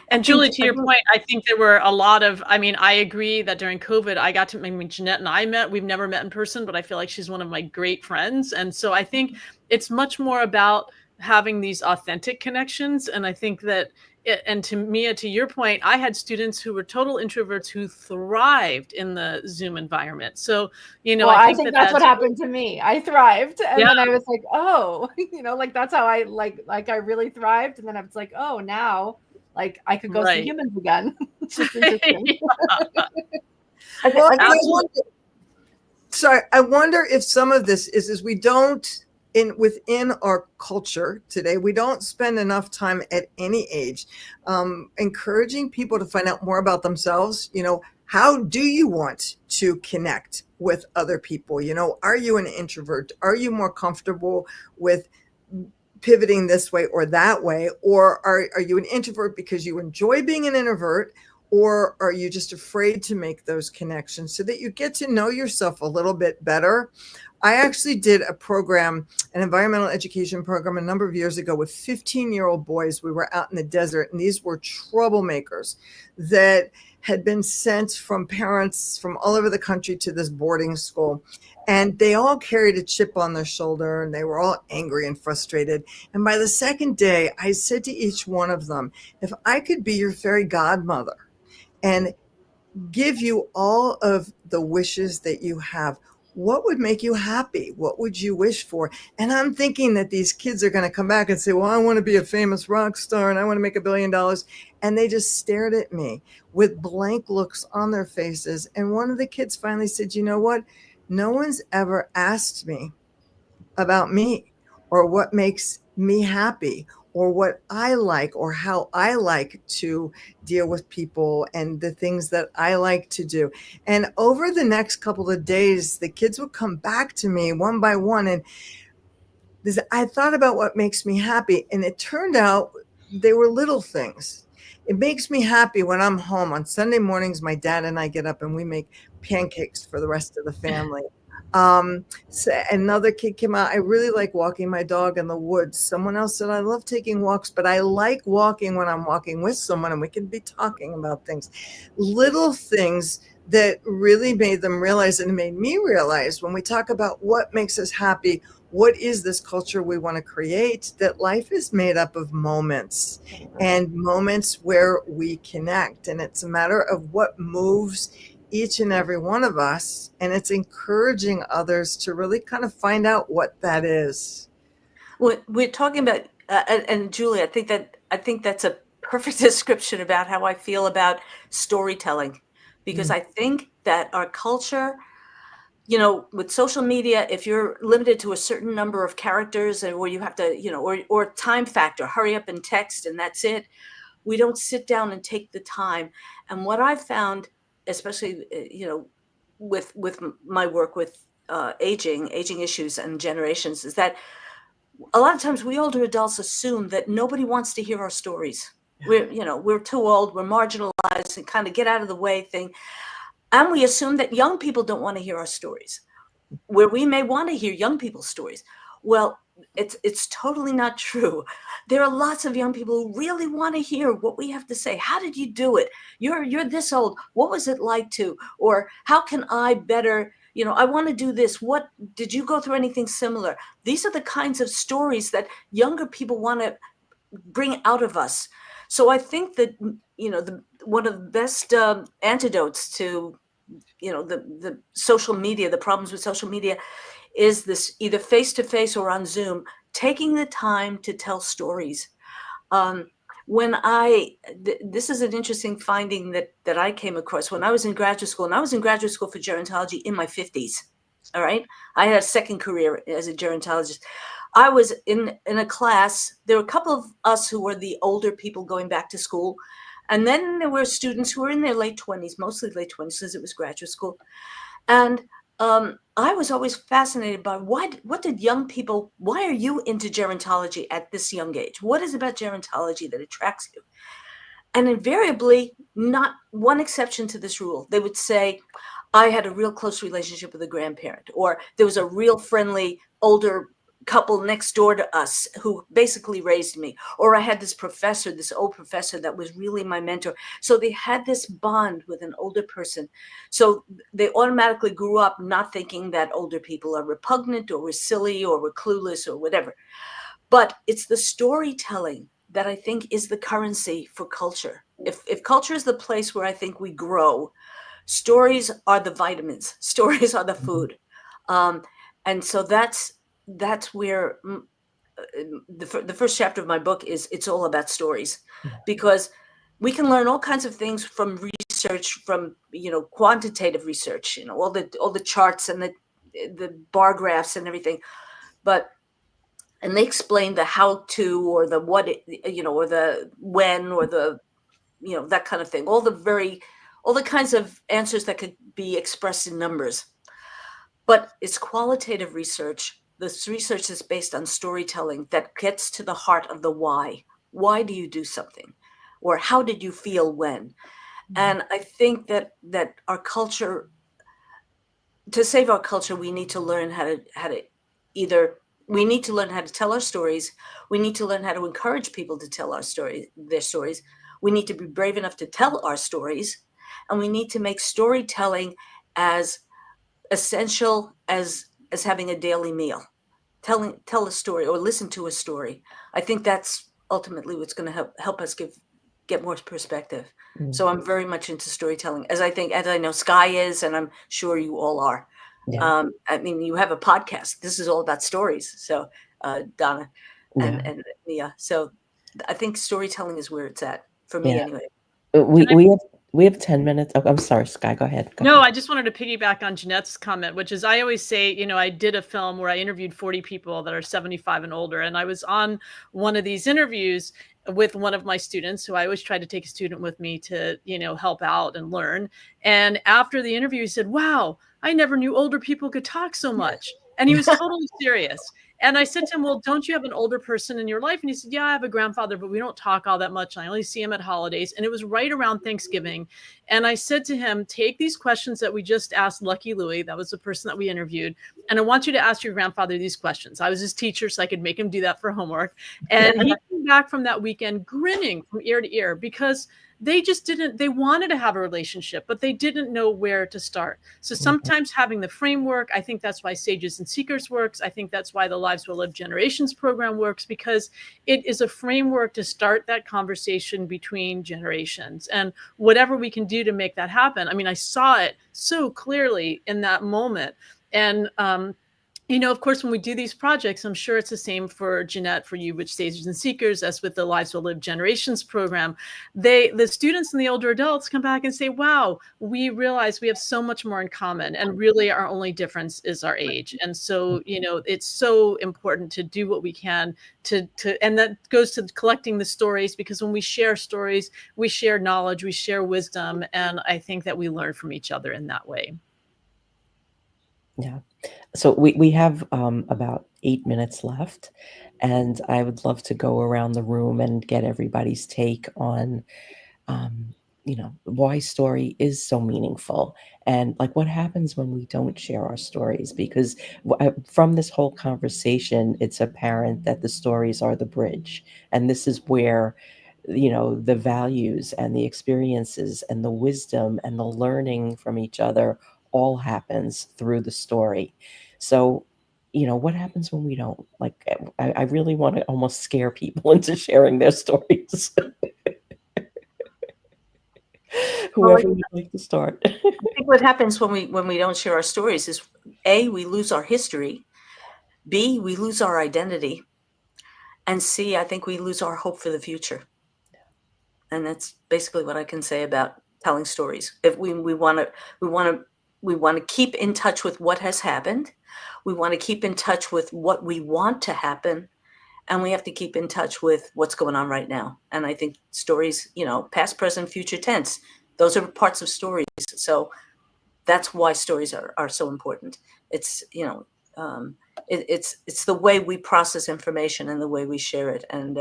And Julie, to your point, I think there were a lot of, I mean, I agree that during COVID, I mean, Jeanette and I met, we've never met in person, but I feel like she's one of my great friends. And so I think it's much more about having these authentic connections. And I think that, and to Mia, to your point, I had students who were total introverts who thrived in the Zoom environment. So, you know, well, I think that's what happened to me. I thrived. And then I was like, oh, you know, like that's how I like I really thrived. And then I was like, oh, now like I could go see humans again. It's just interesting. I wonder if some of this is we don't within our culture today, we don't spend enough time at any age encouraging people to find out more about themselves. You know, how do you want to connect with other people? You know, are you an introvert? Are you more comfortable with pivoting this way or that way? Or are you an introvert because you enjoy being an introvert? Or are you just afraid to make those connections so that you get to know yourself a little bit better? I actually did a program, an environmental education program a number of years ago with 15-year-old boys. We were out in the desert, and these were troublemakers that had been sent from parents from all over the country to this boarding school. And they all carried a chip on their shoulder, and they were all angry and frustrated. And by the second day, I said to each one of them, if I could be your fairy godmother and give you all of the wishes that you have, what would make you happy? What would you wish for? And I'm thinking that these kids are going to come back and say, well, I want to be a famous rock star and I want to make $1 billion. And they just stared at me with blank looks on their faces. And one of the kids finally said, you know what? No one's ever asked me about me or what makes me happy or what I like or how I like to deal with people and the things that I like to do. And over the next couple of days, the kids would come back to me one by one. And I thought about what makes me happy. And it turned out they were little things. It makes me happy when I'm home on Sunday mornings. My dad and I get up and we make pancakes for the rest of the family. So another kid came out. I really like walking my dog in the woods. Someone else said, I love taking walks, but I like walking when I'm walking with someone and we can be talking about things. Little things that really made them realize, and made me realize, when we talk about what makes us happy, what is this culture we want to create, that life is made up of moments and moments where we connect. And it's a matter of what moves each and every one of us, and it's encouraging others to really kind of find out what that is. We're talking about, and Julie, I think that's a perfect description about how I feel about storytelling, because I think that our culture, you know, with social media, if you're limited to a certain number of characters and where you have to, you know, or time factor, hurry up and text and that's it. We don't sit down and take the time. And what I've found, especially, you know, with my work with aging issues and generations, is that a lot of times we older adults assume that nobody wants to hear our stories. We're too old, we're marginalized, and kind of get out of the way thing. And we assume that young people don't want to hear our stories, where we may want to hear young people's stories. Well, it's totally not true. There are lots of young people who really want to hear what we have to say. How did you do it? You're this old. What was it like to? Or how can I better? You know, I want to do this. What did you go through? Anything similar? These are the kinds of stories that younger people want to bring out of us. So I think that, you know, one of the best antidotes to, you know, the social media, the problems with social media, is this either face-to-face or on Zoom, taking the time to tell stories. This is an interesting finding that I came across when I was in graduate school, and I was in graduate school for gerontology in my 50s. All right. I had a second career as a gerontologist. I was in a class. There were a couple of us who were the older people going back to school. And then there were students who were in their late 20s, mostly late 20s, since it was graduate school. And I was always fascinated by what did young people, why are you into gerontology at this young age? What is about gerontology that attracts you? And invariably, not one exception to this rule, they would say, I had a real close relationship with a grandparent, or there was a real friendly older couple next door to us who basically raised me, or I had this professor, this old professor that was really my mentor. So they had this bond with an older person. So they automatically grew up not thinking that older people are repugnant or were silly or were clueless or whatever. But it's the storytelling that I think is the currency for culture. If culture is the place where I think we grow, stories are the vitamins. Stories are the Mhm. food, and so that's where the first chapter of my book is. It's all about stories, Yeah. because we can learn all kinds of things from research, from quantitative research, all the charts and the bar graphs and everything, but and they explain the how to, or the what, or the when, or the that kind of thing, all the kinds of answers that could be expressed in numbers. But it's qualitative research. This research is based on storytelling that gets to the heart of the why do you do something, or how did you feel when. Mhm. And I think that our culture, to save our culture, we need to learn how to either, we need to learn how to tell our stories. We need to learn how to encourage people to tell their stories. We need to be brave enough to tell our stories, and we need to make storytelling as essential as having a daily meal. Tell a story or listen to a story. I think that's ultimately what's going to help us get more perspective. Mm. So I'm very much into storytelling, as I know Sky is, and I'm sure you all are. Yeah. I mean, you have a podcast. This is all about stories. So Donna Yeah. and Mia. So I think storytelling is where it's at for me, Yeah. anyway. We Can I we have 10 minutes. Oh, I'm sorry, Sky. Go ahead. Go No, ahead. I just wanted to piggyback on Jeanette's comment, which is I always say, I did a film where I interviewed 40 people that are 75 and older. And I was on one of these interviews with one of my students who I always try to take a student with me to, help out and learn. And after the interview, he said, wow, I never knew older people could talk so much. And he was totally serious. And I said to him, well, don't you have an older person in your life? And he said, yeah, I have a grandfather, but we don't talk all that much. I only see him at holidays. And it was right around Thanksgiving. And I said to him, take these questions that we just asked Lucky Louie, that was the person that we interviewed, and I want you to ask your grandfather these questions. I was his teacher, so I could make him do that for homework. And he came back from that weekend grinning from ear to ear, because they just didn't, they wanted to have a relationship, but they didn't know where to start. So Mhm. sometimes having the framework, I think that's why Sages and Seekers works. I think that's why the Lives Will Live Generations program works, because it is a framework to start that conversation between generations. And whatever we can do to make that happen. I mean, I saw it so clearly in that moment. And of course, when we do these projects, I'm sure it's the same for Jeanette, for you, with Sages and Seekers, as with the Lives Will Live Generations program. The students and the older adults come back and say, wow, we realize we have so much more in common, and really our only difference is our age. And so, it's so important to do what we can and that goes to collecting the stories, because when we share stories, we share knowledge, we share wisdom, and I think that we learn from each other in that way. Yeah. So we have about 8 minutes left, and I would love to go around the room and get everybody's take on, um, why story is so meaningful, and like what happens when we don't share our stories. Because from this whole conversation, it's apparent that the stories are the bridge, and this is where the values and the experiences and the wisdom and the learning from each other all happens through the story. So what happens when we don't, like, I really want to almost scare people into sharing their stories. Well, Whoever would like to start. I think what happens when we don't share our stories is, A, we lose our history, B, we lose our identity, and C, I think we lose our hope for the future. And that's basically what I can say about telling stories. If we want to we want to we want to keep in touch with what has happened, we want to keep in touch with what we want to happen, and we have to keep in touch with what's going on right now. And I think stories, past, present, future tense, those are parts of stories. So That's why stories are so important. It's, it's the way we process information and the way we share it. And,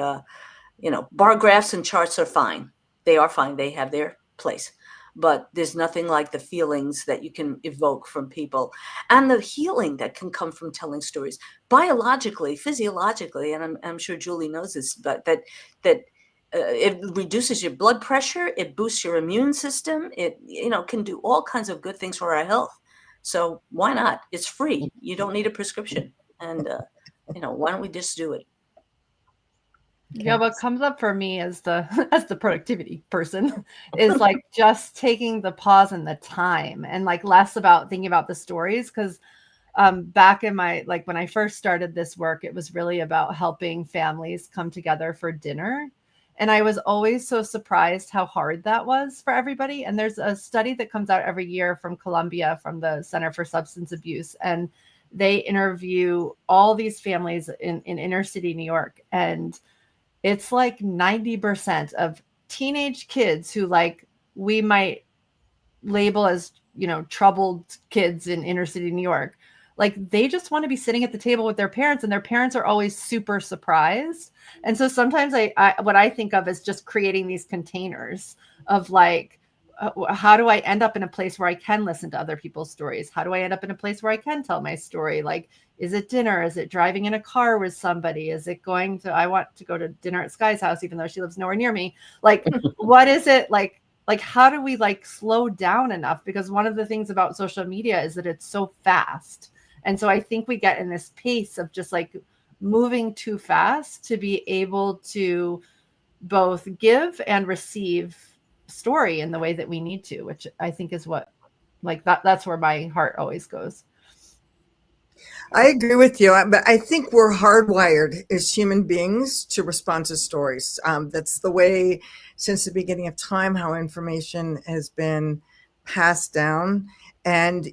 bar graphs and charts are fine. They are fine. They have their place. But there's nothing like the feelings that you can evoke from people and the healing that can come from telling stories biologically, physiologically. And I'm sure Julie knows this, but that it reduces your blood pressure. It boosts your immune system. It, can do all kinds of good things for our health. So why not? It's free. You don't need a prescription. And, why don't we just do it? Yeah, what comes up for me as the as the productivity person is like just taking the pause and the time, and like less about thinking about the stories, because back in my, like when I first started this work, it was really about helping families come together for dinner. And I was always so surprised how hard that was for everybody. And there's a study that comes out every year from Columbia, from the Center for Substance Abuse, and they interview all these families in inner city New York. And it's like 90% of teenage kids who, like, we might label as, troubled kids in inner city New York, like they just want to be sitting at the table with their parents, and their parents are always super surprised. And so sometimes I what I think of is just creating these containers of like, how do I end up in a place where I can listen to other people's stories? How do I end up in a place where I can tell my story? Like, is it dinner? Is it driving in a car with somebody? Is it going to, I want to go to dinner at Sky's house, even though she lives nowhere near me. Like, what is it like, how do we like slow down enough? Because one of the things about social media is that it's so fast. And so I think we get in this pace of just like moving too fast to be able to both give and receive story in the way that we need to, which I think is what, like, that's where my heart always goes. I agree with you, but I think we're hardwired as human beings to respond to stories. That's the way, since the beginning of time, how information has been passed down. And,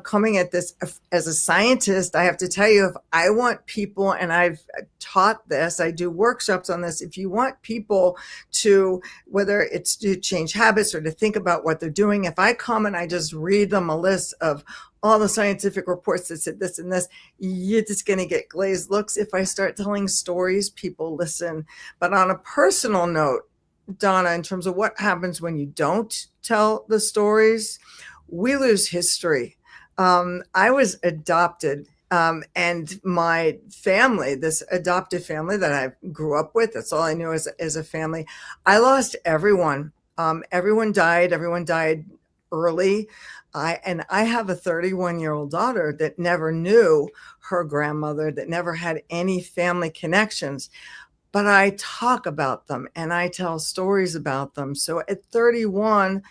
coming at this as a scientist, I have to tell you, if I want people, and I've taught this, I do workshops on this, if you want people to, whether it's to change habits or to think about what they're doing, if I come and I just read them a list of all the scientific reports that said this and this, you're just going to get glazed looks. If I start telling stories, people listen. But on a personal note, Donna, in terms of what happens when you don't tell the stories, we lose history. I was adopted, and my family, this adoptive family that I grew up with, that's all I knew as a family, I lost everyone. Everyone died early. I have a 31-year-old daughter that never knew her grandmother, that never had any family connections. But I talk about them and I tell stories about them. So at 31,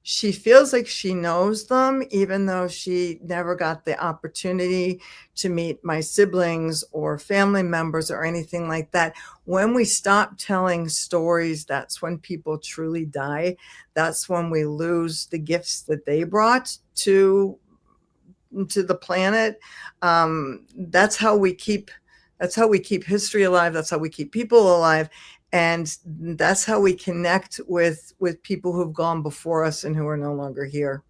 she feels like she knows them, even though she never got the opportunity to meet my siblings or family members or anything like that. When we stop telling stories, that's when people truly die. That's when we lose the gifts that they brought to the planet. That's how we keep history alive. That's how we keep people alive. And that's how we connect with people who've gone before us and who are no longer here.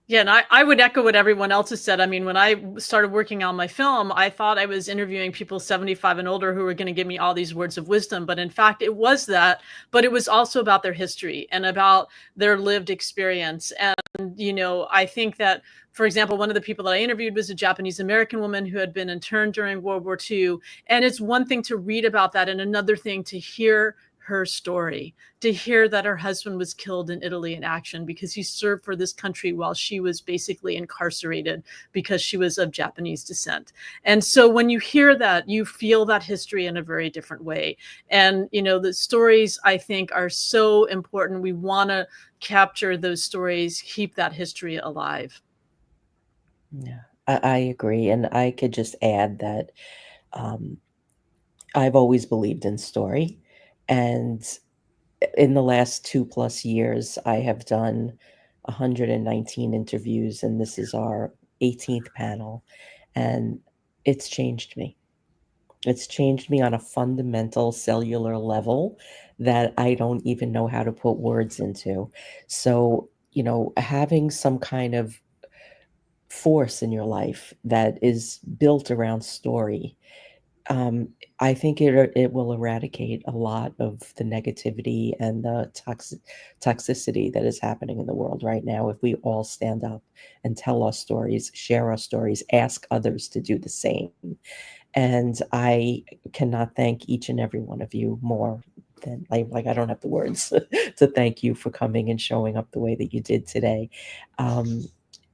Yeah, and I would echo what everyone else has said. I mean, when I started working on my film, I thought I was interviewing people 75 and older who were going to give me all these words of wisdom. But in fact, it was that, but it was also about their history and about their lived experience. And, I think that, for example, one of the people that I interviewed was a Japanese American woman who had been interned during World War II. And it's one thing to read about that and another thing to hear her story, to hear that her husband was killed in Italy in action because he served for this country while she was basically incarcerated because she was of Japanese descent. And so when you hear that, you feel that history in a very different way. And, the stories, I think, are so important. We want to capture those stories, keep that history alive. Yeah, I agree. And I could just add that I've always believed in story. And in the last 2+ years, I have done 119 interviews, and this is our 18th panel. And it's changed me. It's changed me on a fundamental cellular level that I don't even know how to put words into. So, having some kind of force in your life that is built around story, um, I think it will eradicate a lot of the negativity and the toxicity that is happening in the world right now if we all stand up and tell our stories, share our stories, ask others to do the same. And I cannot thank each and every one of you more than I don't have the words to thank you for coming and showing up the way that you did today. Um,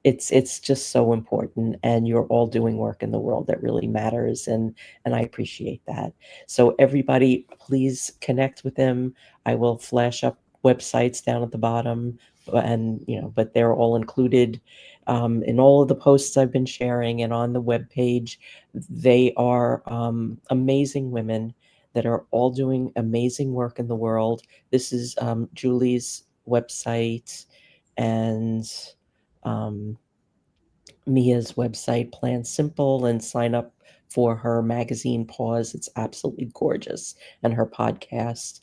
it's just so important, and you're all doing work in the world that really matters, and I appreciate that. So everybody, please connect with them. I will flash up websites down at the bottom, and but they're all included in all of the posts I've been sharing and on the webpage. They are amazing women that are all doing amazing work in the world. This is Julie's website and um, Mia's website. Plan simple and sign up for her magazine Pause. It's absolutely gorgeous. And her podcast,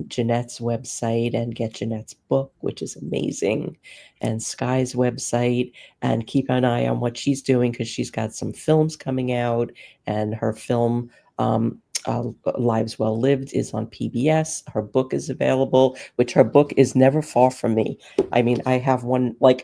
Jeanette's website, and get Jeanette's book, which is amazing, and Sky's website. And keep an eye on what she's doing because she's got some films coming out, and her film, Lives Well Lived, is on PBS. Her book is available, which her book is never far from me. I mean, I have one like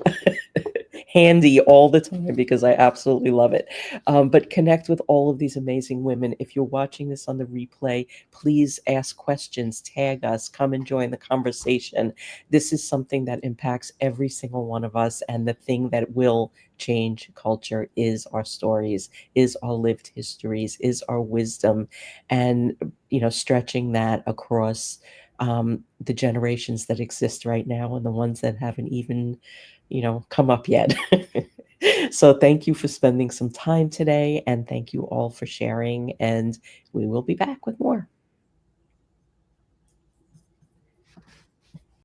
handy all the time because I absolutely love it. But connect with all of these amazing women. If you're watching this on the replay, please ask questions, tag us, come and join the conversation. This is something that impacts every single one of us. And the thing that will change culture is our stories, is our lived histories, is our wisdom, and stretching that across the generations that exist right now and the ones that haven't even come up yet. So thank you for spending some time today, and thank you all for sharing, and we will be back with more.